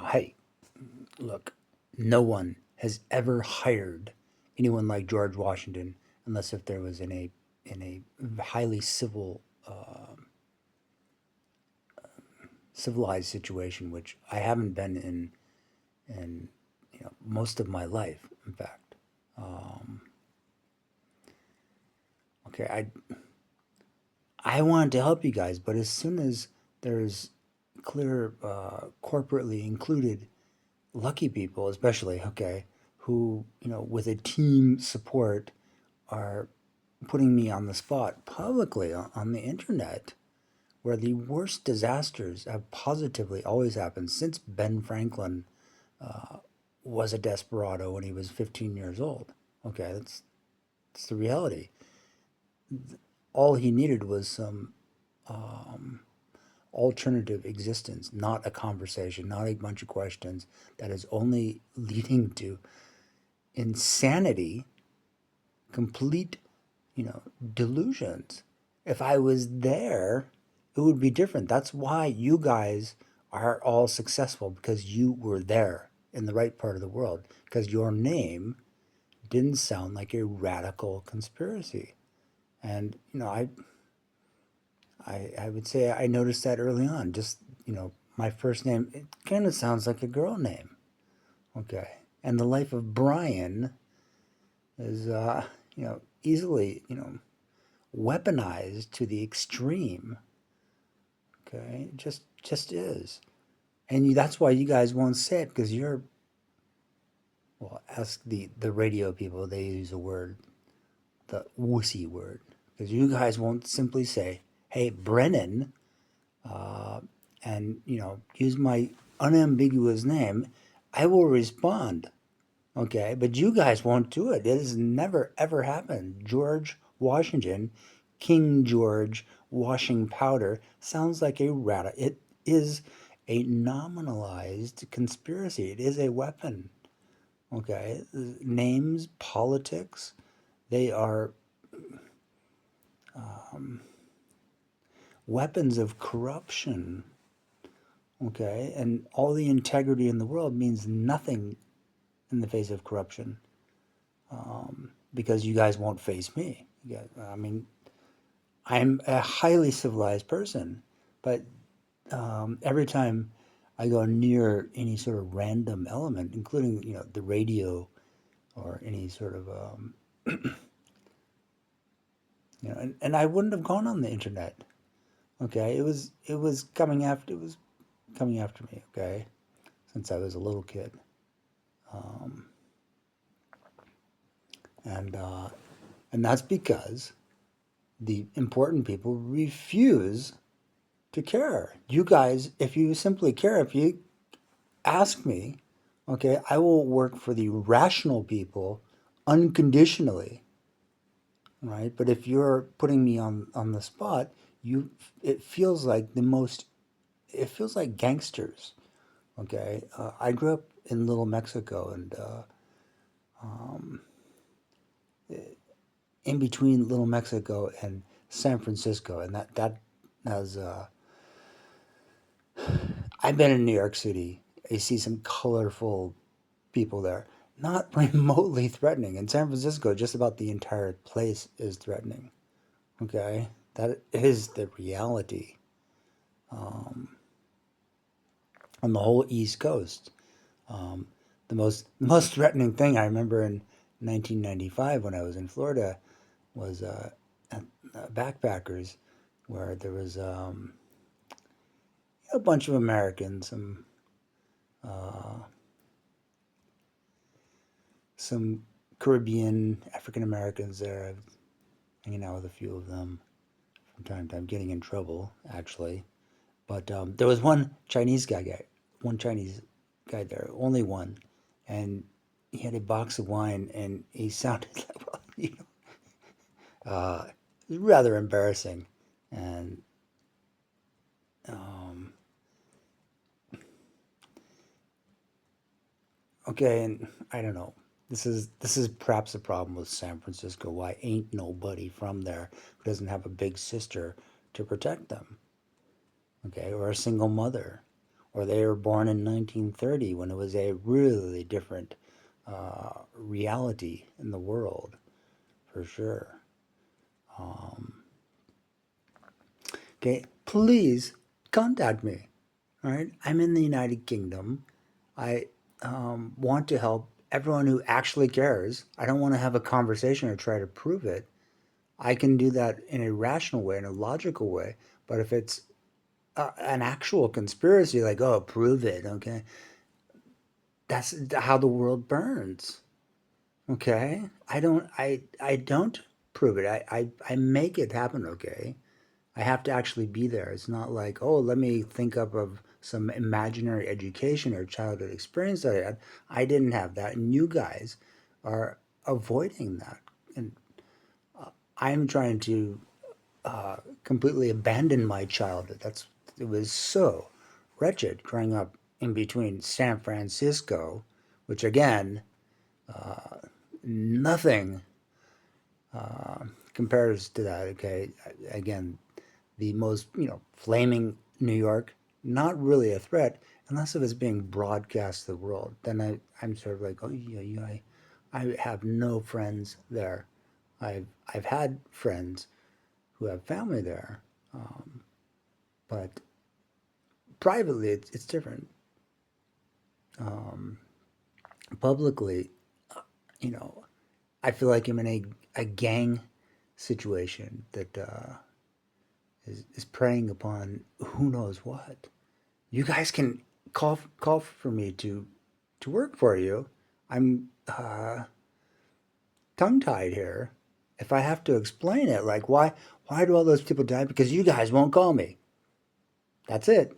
Hey, look, no one has ever hired anyone like George Washington unless if there was in a highly civilized situation, which I haven't been in most of my life. In fact, okay, I wanted to help you guys, but as soon as there's clear corporately included lucky people, especially okay, who with a team support are putting me on the spot publicly on the internet, where the worst disasters have positively always happened since Ben Franklin was a desperado when he was 15 years old. Okay, that's the reality. All he needed was some alternative existence, not a conversation, not a bunch of questions that is only leading to insanity, complete, delusions. If I was there, it would be different. That's why you guys are all successful because you were there in the right part of the world because your name didn't sound like a radical conspiracy. And I would say I noticed that early on. Just my first name, it kind of sounds like a girl name. Okay, and the life of Brian is easily weaponized to the extreme. Okay, just is, and that's why you guys won't say it because you're well. Ask the radio people; they use a word, the wussy word, because you guys won't simply say, "Hey, Brennan," and use my unambiguous name. I will respond. Okay, but you guys won't do it. It has never ever happened. George Washington, King George washing powder sounds like a rat. It is a nominalized conspiracy. It is a weapon. Okay, names, politics, they are weapons of corruption. Okay, and all the integrity in the world means nothing in the face of corruption because you guys won't face me. I mean, I'm a highly civilized person, but every time I go near any sort of random element, including the radio or any sort of and I wouldn't have gone on the internet. Okay, it was coming after me. Okay, since I was a little kid, and uh, and that's because the important people refuse to care. You guys, if you simply care, if you ask me, okay, I will work for the rational people unconditionally, right? But if you're putting me on the spot, you it feels like the most it feels like gangsters. Okay, I grew up in Little Mexico, and in between Little Mexico and San Francisco, and that has I've been in New York City. I see some colorful people there. Not remotely threatening. In San Francisco, just about the entire place is threatening. Okay? That is the reality on the whole East Coast. Um, the most threatening thing I remember in 1995 when I was in Florida was backpackers, where there was a bunch of Americans, some Caribbean African Americans there, hanging out with a few of them from time to time, getting in trouble actually. But there was one Chinese guy there, only one, and he had a box of wine, and he sounded like, well, it was rather embarrassing. And um, okay, and I don't know. This is perhaps a problem with San Francisco. Why ain't nobody from there who doesn't have a big sister to protect them? Okay, or a single mother, or they were born in 1930 when it was a really different reality in the world, for sure. Um, okay, please contact me. All right, I'm in the United Kingdom. I want to help everyone who actually cares. I don't want to have a conversation or try to prove it. I can do that in a rational way, in a logical way. But if it's an actual conspiracy, like, oh, prove it, okay, that's how the world burns. Okay, I don't prove it. I make it happen. Okay, I have to actually be there. It's not like, oh, let me think up of some imaginary education or childhood experience that I had. I didn't have that, and you guys are avoiding that. And I'm trying to completely abandon my childhood. It was so wretched growing up in between San Francisco, which again, nothing compares to that. Okay, again, the most flaming New York, not really a threat unless it was being broadcast to the world. Then I'm sort of like, oh yeah, yeah, I have no friends there. I've had friends who have family there, but privately it's different. Um, Publicly, you know, I feel like I'm in a gang situation that is preying upon who knows what. You guys can call for me to work for you. I'm tongue tied here. If I have to explain it, like why do all those people die? Because you guys won't call me. That's it.